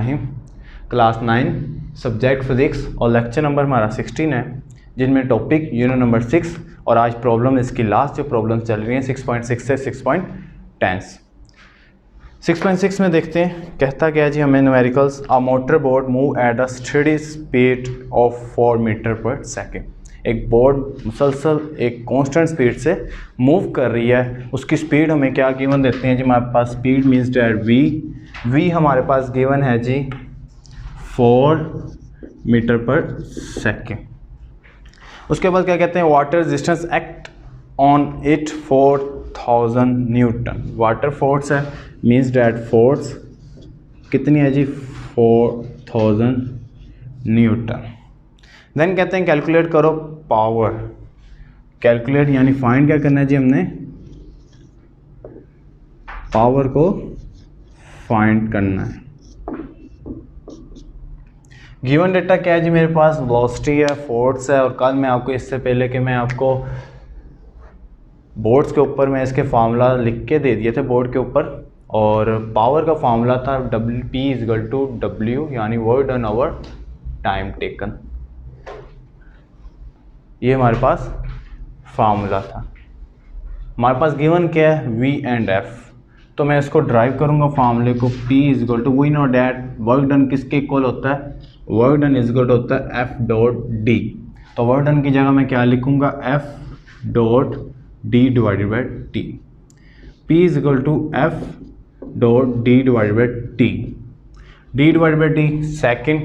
बिस्मिल्लाहिर्रहमानिर्रहीम। Class 9 subject physics और lecture number हमारा 16 है, जिनमें टॉपिक यूनिट नंबर 6 और आज प्रॉब्लम इसकी लास्ट जो प्रॉब्लम चल रही है 6.6 से 6.10। 6.6 में देखते हैं कहता क्या है जी हमें numericals a motor boat move at a steady speed of 4 metre per second. एक बोर्ड मुसलसल एक कांस्टेंट स्पीड से मूव कर रही है, उसकी स्पीड हमें क्या गिवन देते हैं जी हमारे पास स्पीड मीन्स डेट वी हमारे पास गिवन है जी 4 मीटर पर सेकेंड। उसके बाद क्या कहते हैं water resistance act on it 4000 Newton. Water force है मीन्स डेट फोर्स कितनी है जी 4000 न्यूटन। देन कहते हैं कैलकुलेट करो पावर। कैलकुलेट यानी फाइंड क्या करना है जी हमने पावर को फाइंड करना है। गिवन डेटा क्या है जी मेरे पास वेलोसिटी है, फोर्स है, और कल मैं आपको इससे पहले कि मैं आपको बोर्ड्स के ऊपर मैं इसके फार्मूला लिख के दे दिए थे बोर्ड के ऊपर, और पावर का फार्मूला था P=W यानी work done over time taken. ये हमारे पास फार्मूला था। हमारे पास गिवन क्या है V एंड F, तो मैं इसको ड्राइव करूंगा फार्मूले को P=वी नो डैट वर्क डन किसके इक्वल होता है, वर्क डन इक्वल होता है F.D। तो वर्क डन की जगह मैं क्या लिखूंगा F.D/T। P=F.D/T। D/T second.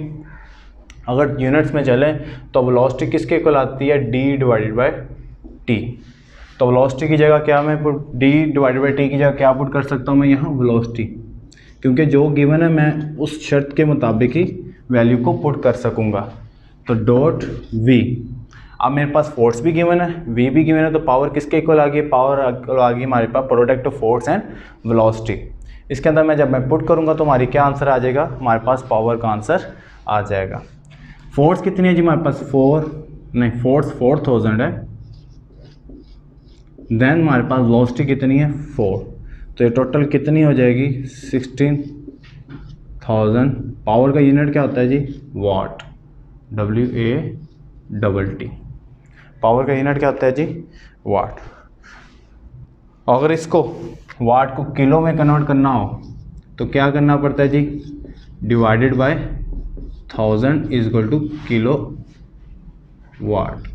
अगर यूनिट्स में चले तो वेलोसिटी किसके इक्वल आती है D/T। तो वेलोसिटी की जगह क्या मैं D/T की जगह क्या पुट कर सकता हूँ मैं यहाँ वेलोसिटी, क्योंकि जो गिवन है मैं उस शर्त के मुताबिक ही वैल्यू को पुट कर सकूँगा। तो डॉट V। अब मेरे पास फोर्स भी गिवन है, V भी गिवन है, तो पावर किसके इक्वल आ गई, पावर आ गई हमारे पास product of force and velocity. इसके अंदर मैं जब मैं पुट करूँगा तो हमारी क्या आंसर आ जाएगा, हमारे पास पावर का आंसर आ जाएगा। फोर्स कितनी है जी हमारे पास फोर्स 4000 है। देन हमारे पास वेलोसिटी कितनी है 4, तो ये टोटल कितनी हो जाएगी 16000। पावर का यूनिट क्या होता है जी वाट, WATT। पावर का यूनिट क्या होता है जी वाट। अगर इसको वाट को किलो में कन्वर्ट करना हो तो क्या करना पड़ता है जी डिवाइडेड बाय 1000 = किलो वाट।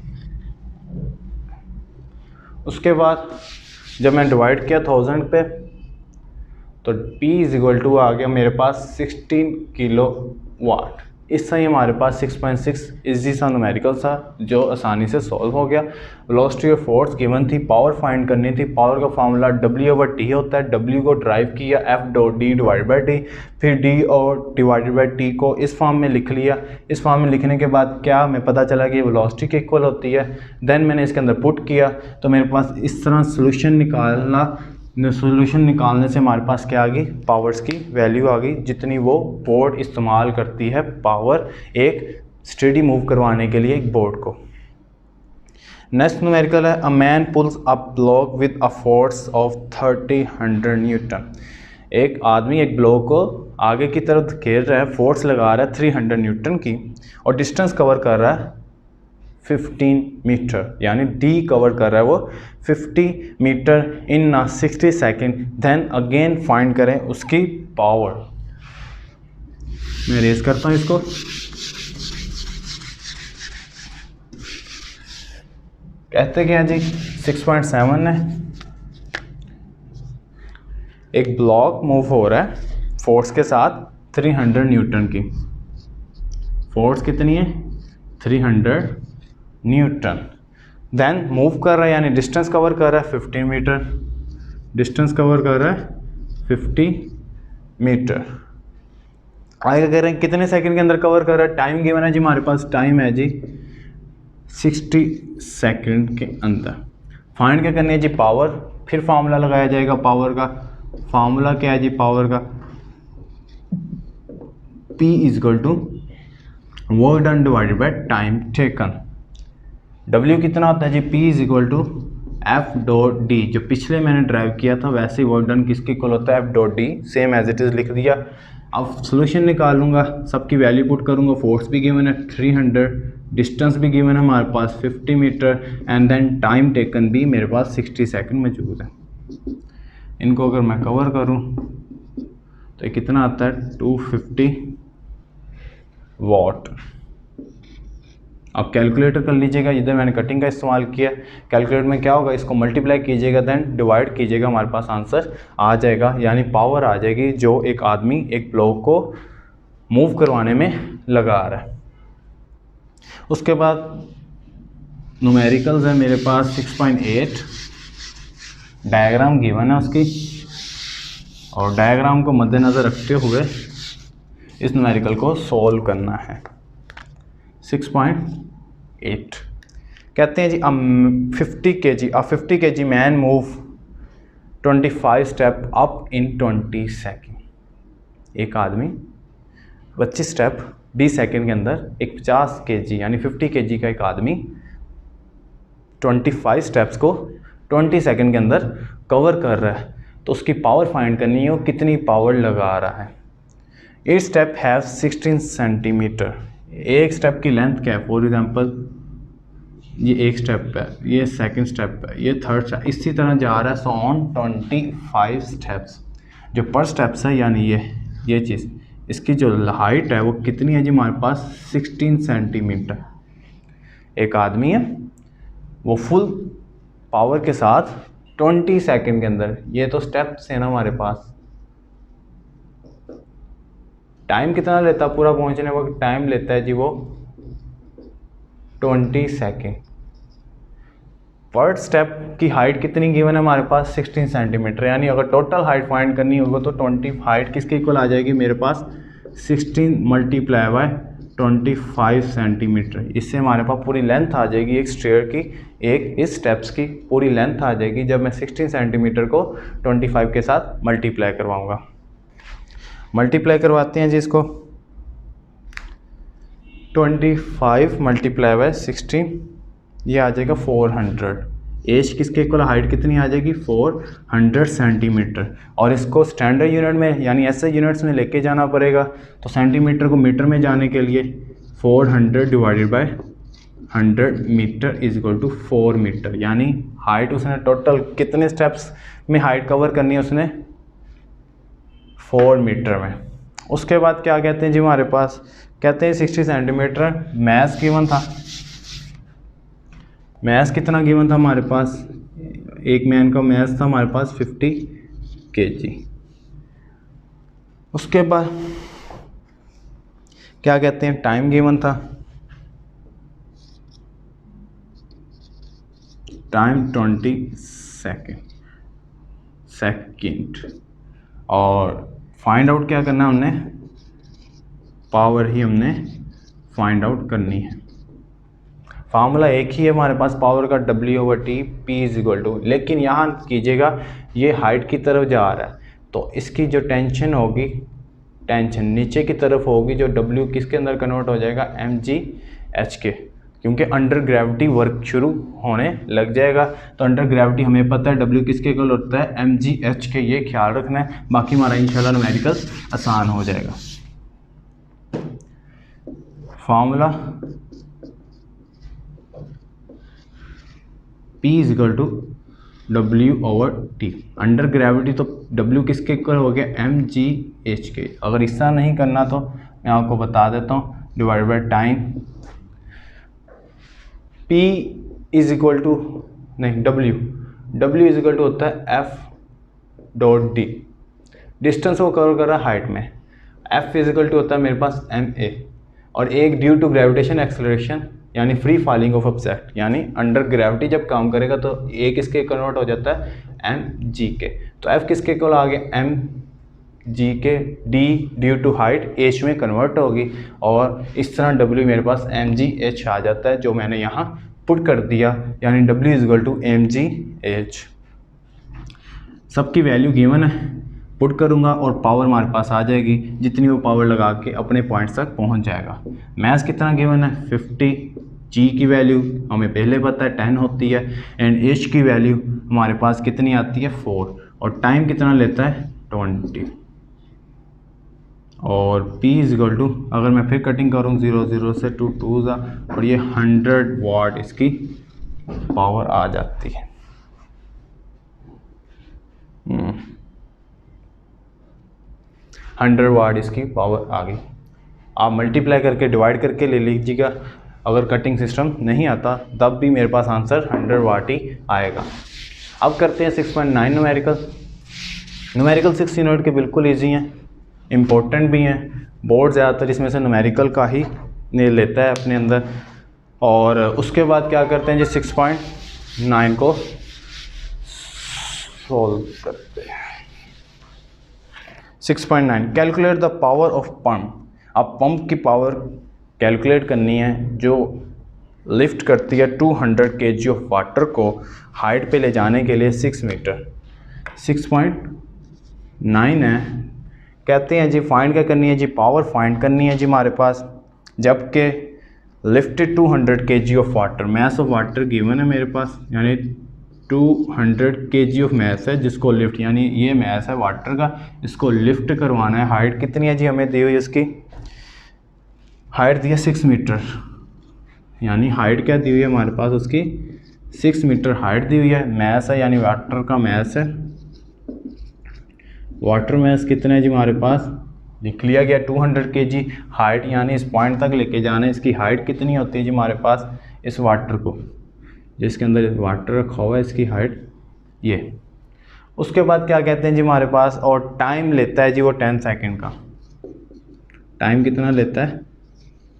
उसके बाद जब मैं डिवाइड किया 1000 पे तो P आ गया मेरे पास 16 किलो वाट। इससे ही हमारे पास 6.6 इजी सा न्यूमेरिकल था जो आसानी से सॉल्व हो गया। वेलोसिटी और फोर्स गिवन थी, पावर फाइंड करनी थी। पावर का फार्मूला W/T होता है। W को ड्राइव किया F.D/T, फिर D और /T को इस फॉर्म में लिख लिया। इस फॉर्म में लिखने के बाद क्या हमें पता चला कि वेलोसिटी के इक्वल होती है। देन मैंने इसके अंदर पुट किया तो मेरे पास इस तरह सोल्यूशन निकालने से हमारे पास क्या आ गई पावर्स की वैल्यू आ गई, जितनी वो बोर्ड इस्तेमाल करती है पावर एक स्टेडी मूव करवाने के लिए एक बोर्ड को। नेक्स्ट न्यूमेरिकल है a man pools a block with a force of 3000 Newton. एक आदमी एक ब्लॉक को आगे की तरफ धकेल रहा है, फोर्स लगा रहा है 300 न्यूटन की, और डिस्टेंस कवर कर रहा है 15 मीटर, यानी D कवर कर रहा है वो 50 मीटर इन 60 सेकेंड। देन अगेन फाइंड करें उसकी पावर। मैं रेज करता हूँ इसको। कहते क्या है जी 6.7 है। एक ब्लॉक मूव हो रहा है फोर्स के साथ 300 न्यूटन की। फोर्स कितनी है 300 न्यूटन। देन मूव कर रहा है यानी डिस्टेंस कवर कर रहा है 15 मीटर। डिस्टेंस कवर कर रहा है 50 मीटर। आगे कह रहे हैं कितने सेकंड के अंदर कवर कर रहा है। टाइम गिवन है जी हमारे पास, टाइम है जी 60 सेकंड के अंदर। फाइंड क्या करनी है जी पावर। फिर फार्मूला लगाया जाएगा पावर का। फार्मूला क्या है जी पावर का work done divided by time taken. W कितना होता है जी P=F.D। जो पिछले मैंने ड्राइव किया था वैसे ही वर्क डन किसके इक्वल होता है F.D। Same as it is लिख दिया। अब सोल्यूशन निकालूंगा, सबकी वैल्यू पुट करूंगा। फोर्स भी गिवन है 300, डिस्टेंस भी गिवन है हमारे पास 50 metre, and then time taken भी मेरे पास 60 सेकंड मौजूद है। इनको अगर मैं कवर करूं तो ये कितना आता है 250 वाट। अब कैलकुलेटर कर लीजिएगा, इधर मैंने कटिंग का इस्तेमाल किया। कैलकुलेटर में क्या होगा, इसको मल्टीप्लाई कीजिएगा देन डिवाइड कीजिएगा, हमारे पास आंसर आ जाएगा, यानी पावर आ जाएगी जो एक आदमी एक ब्लॉक को मूव करवाने में लगा रहा है। उसके बाद न्यूमेरिकल्स है मेरे पास 6.8, डायग्राम गिवन है उसकी, और डायग्राम को मद्देनज़र रखते हुए इस न्यूमेरिकल को सॉल्व करना है। 6.8 कहते हैं जी 50 kg man move 25 step up in 20 second. एक आदमी 25 स्टेप 20 सेकेंड के अंदर एक 50 kg यानी 50 kg का एक आदमी 25 स्टेप्स को 20 सेकेंड के अंदर कवर कर रहा है, तो उसकी पावर फाइंड करनी है, वो कितनी पावर लगा रहा है। Each step have 16 centimetre. एक स्टेप की लेंथ क्या है, फॉर एग्जांपल ये एक स्टेप है, ये सेकंड स्टेप है, ये थर्ड स्टेप, इसी तरह जा रहा है। सो ऑन 25 स्टेप्स जो पर स्टेप्स है, यानी ये चीज़, इसकी जो हाइट है वो कितनी है जी हमारे पास 16 सेंटीमीटर। एक आदमी है वो फुल पावर के साथ 20 सेकंड के अंदर, ये तो स्टेप्स है ना हमारे पास। टाइम कितना लेता है पूरा पहुंचने को, टाइम लेता है जी वो 20 सेकेंड। पर स्टेप की हाइट कितनी गिवन है हमारे पास 16 सेंटीमीटर, यानी अगर टोटल हाइट फाइंड करनी होगा तो 20 हाइट किसके इक्वल आ जाएगी मेरे पास 16 मल्टीप्लाई बाय 25 सेंटीमीटर। इससे हमारे पास पूरी लेंथ आ जाएगी एक स्टेयर की, एक इस स्टेप्स की पूरी लेंथ आ जाएगी जब मैं 16 सेंटीमीटर को 25 के साथ मल्टीप्लाई करवाऊँगा। मल्टीप्लाई करवाते हैं जी इसको, 25 मल्टीप्लाई बाय 16, ये आ जाएगा 400। एज किसके इक्वल, हाइट कितनी आ जाएगी 400 सेंटीमीटर। और इसको स्टैंडर्ड यूनिट में यानी ऐसे यूनिट्स में लेके जाना पड़ेगा, तो सेंटीमीटर को मीटर में जाने के लिए 400 divided by 100 metre is equal to 4 metre, यानी हाइट उसने टोटल कितने स्टेप्स में हाइट कवर करनी है उसने 4 मीटर में। उसके बाद क्या कहते हैं जी हमारे पास, कहते हैं 60 सेंटीमीटर मैथ गिवन था। मैथ कितना गिवन था हमारे पास, एक मैन का मैथ था हमारे पास 50 kg। उसके बाद क्या कहते हैं, टाइम गिवन था, टाइम 20 सेकेंड। और फाइंड आउट क्या करना है हमने, पावर ही हमने फाइंड आउट करनी है। फार्मूला एक ही है हमारे पास पावर का, W/T P is equal to, लेकिन यहाँ कीजिएगा ये हाइट की तरफ जा रहा है तो इसकी जो टेंशन होगी, टेंशन नीचे की तरफ होगी, जो W किसके अंदर कन्वर्ट हो जाएगा mgh के, क्योंकि अंडर ग्रेविटी वर्क शुरू होने लग जाएगा। तो अंडर ग्रेविटी हमें पता है W किसके इक्वल होता है mgh के, ये ख्याल रखना है, बाकी हमारा इंशाल्लाह न्यूमेरिकल आसान हो जाएगा। Formula P is equal to W/T, under gravity तो W किसके इक्वल हो गया mgh के। अगर इस तरह नहीं करना तो मैं आपको बता देता हूँ, divide by time, P is equal to नहीं W इज इक्वल टू होता है F.D, डिस्टेंस को कवर कर रहा है हाइट में। F इज इक्वल टू होता है मेरे पास ma, और एक ड्यू टू ग्रेविटेशन एक्सेलरेशन यानी फ्री फॉलिंग ऑफ ऑब्जेक्ट, यानी अंडर ग्रेविटी जब काम करेगा तो ए किसके कन्वर्ट हो जाता है mg के। तो F किसके इक्वल आ गया mg के, D due to height h में कन्वर्ट होगी, और इस तरह W मेरे पास mgh आ जाता है, जो मैंने यहाँ पुट कर दिया, यानी W is equal to mgh। सबकी वैल्यू गिवन है, पुट करूँगा और पावर हमारे पास आ जाएगी, जितनी वो पावर लगा के अपने पॉइंट्स तक पहुँच जाएगा। मैथ्स कितना गिवन है 50, G की वैल्यू हमें पहले पता है 10 होती है, एंड H की वैल्यू हमारे पास कितनी आती है 4, और टाइम कितना लेता है 20। और P इज इक्वल टू, अगर मैं फिर कटिंग करूँ 0 0 से 2 2 ज़ा, और ये 100 वाट इसकी पावर आ जाती है। 100 वाट इसकी पावर आ गई। आप मल्टीप्लाई करके डिवाइड करके ले लीजिएगा, अगर कटिंग सिस्टम नहीं आता तब भी मेरे पास आंसर 100 वाट ही आएगा। अब करते हैं 6.9 न्यूमेरिकल 6 यूनिट के बिल्कुल ईजी हैं, इम्पोर्टेंट भी हैं। बोर्ड ज़्यादातर इसमें से न्यूमेरिकल का ही लेता है अपने अंदर। और उसके बाद क्या करते हैं जी, 6.9 को सॉल्व करते हैं। 6.9 calculate the power of pump. अब पंप की पावर कैलकुलेट करनी है जो लिफ्ट करती है 200 kg ऑफ वाटर को हाइट पे ले जाने के लिए 6 मीटर। 6.9 है, कहते हैं जी फाइंड क्या करनी है जी, पावर फाइंड करनी है जी हमारे पास। जबकि lifted 200 kg of water, mass of water given है मेरे पास, यानी 200 kg ऑफ मैस है जिसको लिफ्ट, यानी ये मैस है वाटर का, इसको लिफ्ट करवाना है। हाइट कितनी है जी हमें दी हुई, इसकी हाइट दी है 6 मीटर, यानी हाइट क्या दी हुई है हमारे पास, उसकी 6 मीटर हाइट दी हुई है। मैस है यानी वाटर का मैस है, वाटर मैस कितना है जी हमारे पास, लिख लिया गया 200 kg। हाइट यानी इस पॉइंट तक लेके जाना है, इसकी हाइट कितनी होती है जी हमारे पास, इस वाटर को जिसके अंदर वाटर रखा हुआ है, इसकी हाइट ये। उसके बाद क्या कहते हैं जी हमारे पास, और टाइम लेता है जी वो 10 सेकंड का। टाइम कितना लेता है,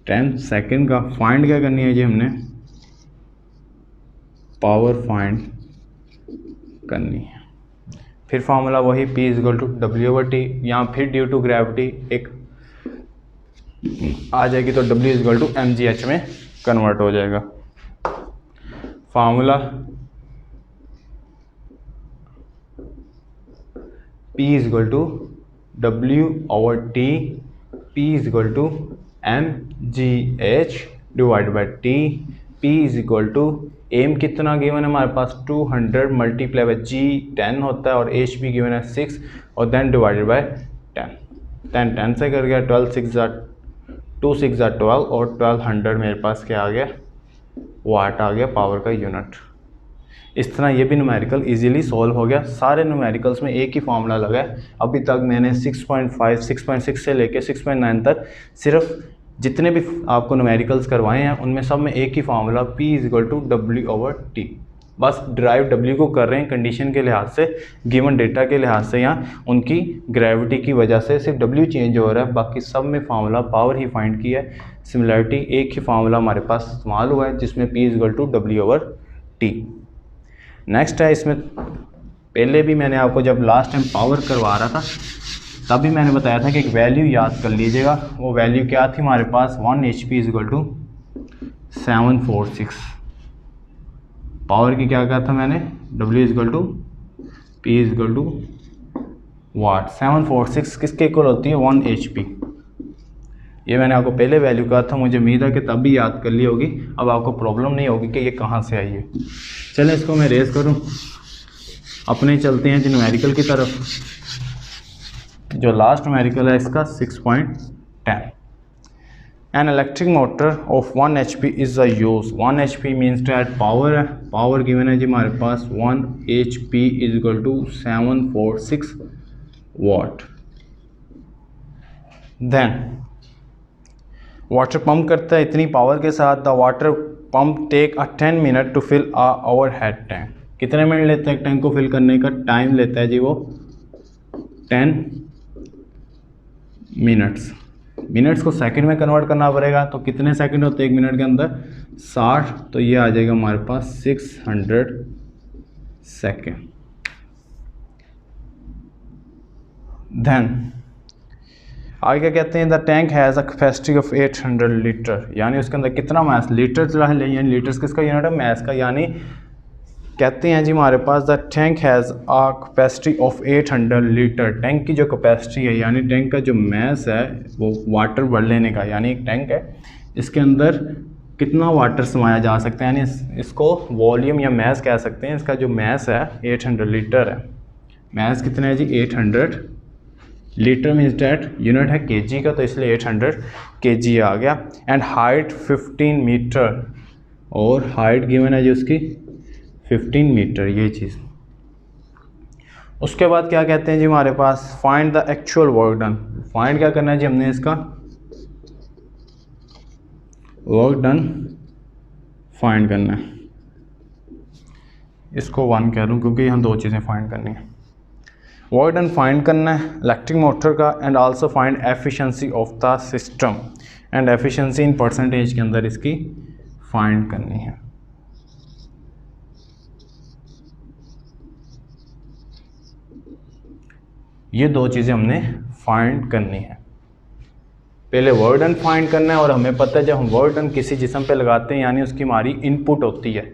10 सेकंड का। फाइंड क्या करनी है जी हमने, पावर फाइंड करनी है। फिर फार्मूला वही P is equal to W/T, यहाँ फिर ड्यू टू ग्रेविटी एक आ जाएगी तो W is equal to mgh में कन्वर्ट हो जाएगा। Formula P is equal to W/T, P is equal to mgh divide by T। P is equal to M कितना given है हमारे पास, 200 मल्टीप्लाई बाई G 10 होता है, और H भी गिवन है 6, और देन डिवाइडेड बाई 10। 10 से कर गया 12 6 2 6 12, और 1200 मेरे पास क्या आ गया, वाट आ गया पावर का यूनिट। इस तरह ये भी न्यूमेरिकल इजीली सॉल्व हो गया। सारे न्यूमेरिकल्स में एक ही फार्मूला लगा है। अभी तक मैंने 6.5 6.6 से लेके 6.9 तक सिर्फ जितने भी आपको न्यूमेरिकल्स करवाए हैं उनमें सब में एक ही formula P is equal to W/T। बस ड्राइव W को कर रहे हैं कंडीशन के लिहाज से, गिवन डेटा के लिहाज से, यहाँ उनकी ग्रेविटी की वजह से सिर्फ W चेंज हो रहा है, बाकी सब में फार्मूला पावर ही फाइंड की है। सिमिलरिटी एक ही फार्मूला हमारे पास इस्तेमाल हुआ है जिसमें P is equal to W/T। Next है, इसमें पहले भी मैंने आपको जब लास्ट टाइम पावर करवा रहा था तभी मैंने बताया था कि एक वैल्यू याद कर लीजिएगा। वो वैल्यू क्या थी हमारे पास, 1 HP is equal to 746। Power की क्या कहा था मैंने, W is equal to P is equal to watt. 746 किसके इक्वल होती है, 1 HP। ये मैंने आपको पहले वैल्यू कहा था, मुझे उम्मीद है कि तब भी याद कर ली होगी, अब आपको प्रॉब्लम नहीं होगी कि ये कहाँ से आई है। चलें इसको मैं रेज करूँ, अपने चलते हैं जी न्यूमेरिकल की तरफ। जो लास्ट न्यूमेरिकल है इसका 6.10। An electric motor of 1 HP is a use. 1 HP means that power है, पावर गिवन है जी हमारे पास 1 HP is equal to 746 watt. Then water pump करता है इतनी पावर के साथ। The water pump take a 10 minute to fill a overhead tank. कितने मिनट लेता है टैंक को फिल करने का, टाइम लेता है जी वो 10 मिनट्स को सेकंड में कन्वर्ट करना पड़ेगा, तो कितने सेकंड होते हैं 1 मिनट के अंदर, 60। तो ये आ जाएगा हमारे पास 600 सेकंड। देन आगे क्या कहते हैं, the tank has a capacity of 800 litre, यानी उसके अंदर कितना मैस, लीटर चला है, यानी लीटर्स किसका यूनिट है, मैस का। यानी कहते हैं जी हमारे पास the tank has a capacity of 800 litre. Tank की जो कैपेसिटी है यानी टैंक का जो मैस है वो वाटर भर लेने का, यानी एक टैंक है इसके अंदर कितना वाटर समाया जा सकता है, यानी इसको वॉल्यूम या मैस कह सकते हैं। इसका जो मैस है 800 लीटर है। मैस कितना है जी 800 लीटर मीन्स डैट यूनिट है केजी का, तो इसलिए 800 केजी आ गया। एंड हाइट 15 मीटर, और हाइट गिवन है जी उसकी 15 मीटर, ये चीज़। उसके बाद क्या कहते हैं जी हमारे पास, find the actual work done. Find क्या करना है जी हमने, इसका वर्क डन फाइंड करना है। इसको 1 कह दूँ क्योंकि यहाँ 2 चीज़ें फाइंड करनी है। वर्क डन फाइंड करना है इलेक्ट्रिक मोटर का, and also find efficiency of the system, and efficiency in percentage के अंदर इसकी फाइंड करनी है। ये 2 चीज़ें हमने फाइंड करनी है। पहले वर्क डन फाइंड करना है, और हमें पता है जब हम वर्क डन किसी जिस्म पे लगाते हैं यानी उसकी हमारी इनपुट होती है,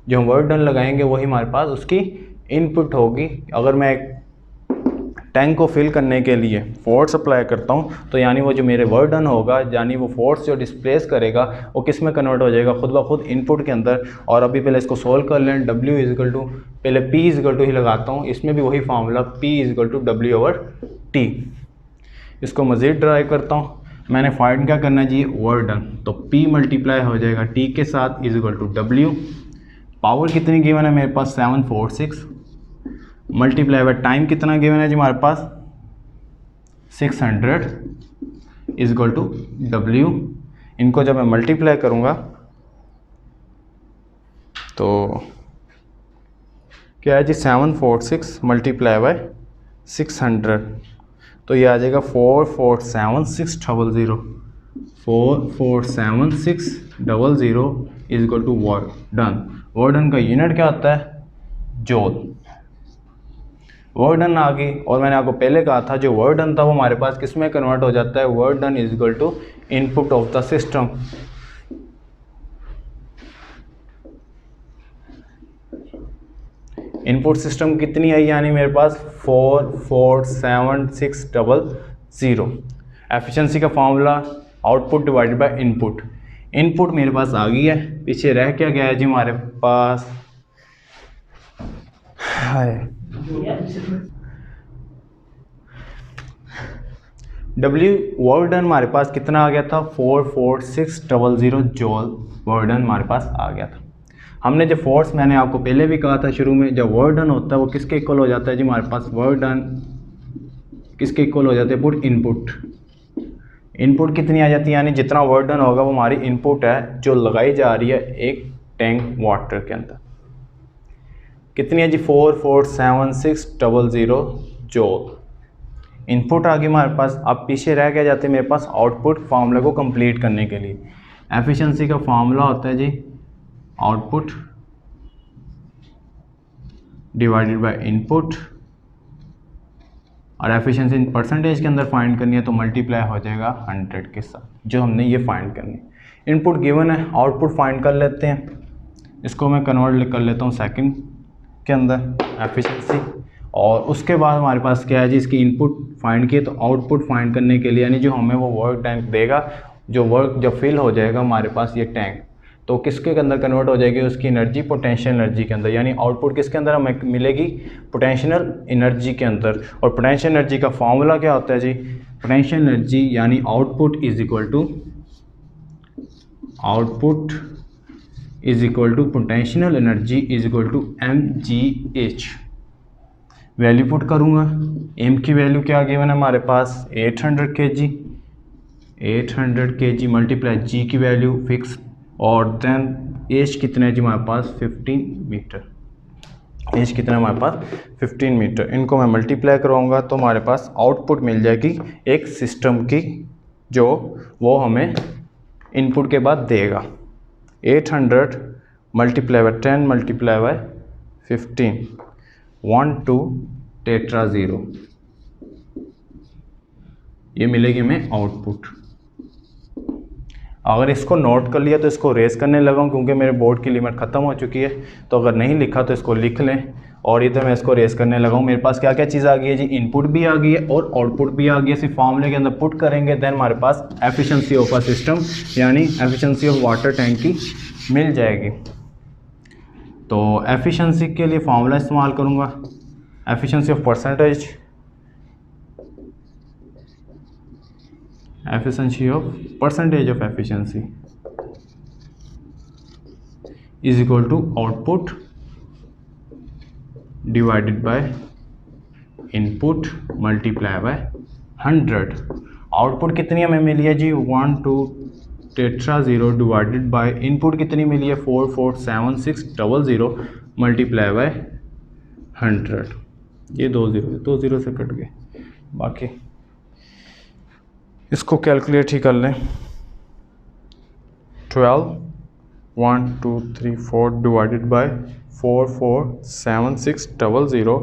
जो हम वर्क डन लगाएंगे वही हमारे पास उसकी इनपुट होगी। अगर मैं एक टैंक को फिल करने के लिए फोर्स अप्लाई करता हूँ, तो यानी वो जो मेरे वर्क डन होगा, यानी वो फोर्स जो डिस्प्लेस करेगा वो किस में कन्वर्ट हो जाएगा, खुद ब खुद इनपुट के अंदर। और अभी पहले इसको सोल्व कर लें। W इजकल टू, पहले P इजकल टू ही लगाता हूँ, इसमें भी वही formula P is equal to W/T। इसको मज़ीद ड्राइव करता हूँ। मैंने फाइंड क्या करना है जी, वर्क डन, तो P मल्टीप्लाई हो जाएगा T के साथ इजकल टू W। पावर कितनी गिवन है मेरे पास, 746, मल्टीप्लाई बाय टाइम कितना गिवन है जी हमारे पास, 600 इजकल टू W। इनको जब मैं मल्टीप्लाई करूँगा तो क्या है जी, 746 मल्टीप्लाई बाय 600, तो ये आ जाएगा 447600, 447600 is equal to work done. Work done का यूनिट क्या होता है, जूल। वर्क डन आ गई, और मैंने आपको पहले कहा था जो वर्क डन था वो हमारे पास किस में कन्वर्ट हो जाता है, work done is equal to input of the system. Input system कितनी आई, यानी मेरे पास 447600। एफिशिएंसी का formula output divided by input. Input मेरे पास आ गई है, पीछे रह क्या गया है जी हमारे पास, W वर्क डन हमारे पास कितना आ गया था, 44600 जूल वर्क डन हमारे पास आ गया था। हमने जो फोर्स, मैंने आपको पहले भी कहा था शुरू में, जब वर्क डन होता है वो किसके इक्वल हो जाता है जी हमारे पास, वर्क डन किसके इक्वल हो जाते हैं, पुट इनपुट। इनपुट कितनी आ जाती है, यानी जितना वर्क डन होगा वो हमारी इनपुट है जो लगाई जा रही है एक टैंक वाटर के अंदर। कितनी है जी, 447600 जूल इनपुट आ गई हमारे पास। अब पीछे रह के जाते हैं मेरे पास आउटपुट फार्मूला को कंप्लीट करने के लिए। एफिशिएंसी का फार्मूला होता है जी आउटपुट डिवाइडेड बाय इनपुट, और एफिशिएंसी इन परसेंटेज के अंदर फाइंड करनी है तो मल्टीप्लाई हो जाएगा 100 के साथ, जो हमने ये फाइंड करनी है। इनपुट गिवन है, आउटपुट फाइंड कर लेते हैं। इसको मैं कन्वर्ट कर लेता हूँ सेकंड के अंदर एफिशिएंसी, और उसके बाद हमारे पास क्या है जी, इसकी इनपुट फाइंड किए तो आउटपुट फाइंड करने के लिए, यानी जो हमें वो वर्क टैंक देगा, जो वर्क जब फिल हो जाएगा हमारे पास ये टैंक, तो किसके अंदर कन्वर्ट हो जाएगी, उसकी एनर्जी पोटेंशियल एनर्जी के अंदर। यानी आउटपुट किसके अंदर हमें मिलेगी, पोटेंशियल एनर्जी के अंदर। और पोटेंशियल एनर्जी का फॉर्मूला क्या होता है जी, पोटेंशियल एनर्जी यानी output is equal to potential energy is equal to mgh। Value put करूँगा, एम की वैल्यू क्या गिवन है हमारे पास, 800 kg मल्टीप्लाई जी की वैल्यू फिक्स, और देन एज कितना है जी हमारे पास 15 मीटर। एज कितना है हमारे पास 15 मीटर। इनको मैं मल्टीप्लाई करवाऊँगा तो हमारे पास आउटपुट मिल जाएगी एक सिस्टम की, जो वो हमें इनपुट के बाद देगा। 800 multiply by 10 multiply by 15 12 tetra 0, ये मिलेगी हमें आउटपुट। अगर इसको नोट कर लिया तो इसको रेस करने लगा हूँ क्योंकि मेरे बोर्ड की लिमिट ख़त्म हो चुकी है, तो अगर नहीं लिखा तो इसको लिख लें। और इधर मैं इसको रेस करने लगा हूँ। मेरे पास क्या क्या चीज़ आ गई है जी, इनपुट भी आ गई है और आउटपुट भी आ गई है। सिर्फ फॉर्मूले के अंदर पुट करेंगे, देन हमारे पास एफिशिएंसी ऑफ अ सिस्टम यानी एफिशिएंसी ऑफ वाटर टैंक की मिल जाएगी। तो एफिशिएंसी के लिए फार्मूला इस्तेमाल करूँगा, efficiency of percentage efficiency of percentage of efficiency is equal to output divided by input multiply by 100। Output कितनी हमें मिली है जी 1 2 टेट्रा 0 डिवाइडेड बाय इनपुट कितनी मिली है 447,600 मल्टीप्लाई बाय 100। ये 2 0 से कट गए, बाकी इसको कैलकुलेट ही कर लें। 12 1 2 3 4 divided by 447,600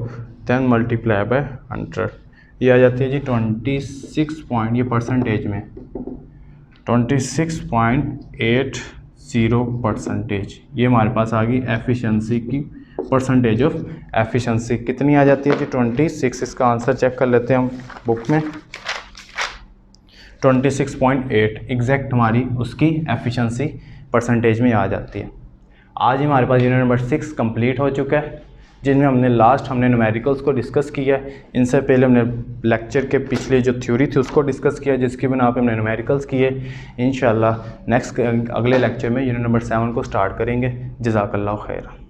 then multiply by 100। ये आ जाती है जी 26 पॉइंट, ये परसेंटेज में 26.80%। ये हमारे पास आ गई एफिशिएंसी की परसेंटेज ऑफ एफिशिएंसी कितनी आ जाती है जी 26। इसका आंसर चेक कर लेते हैं हम बुक में। 26.8 एग्जैक्ट हमारी उसकी एफिशिएंसी परसेंटेज में आ जाती है। आज ही हमारे पास यूनिट नंबर 6 कंप्लीट हो चुका है, जिनमें हमने न्यूमेरिकल्स को डिस्कस किया। इनसे पहले हमने लेक्चर के पिछले जो थ्योरी थी उसको डिस्कस किया, जिसकी बिना पे हमने न्यूमेरिकल्स किए। इंशाल्लाह नेक्स्ट अगले लेक्चर में यूनिट नंबर 7 को स्टार्ट करेंगे। जज़ाकल्लाह खैर।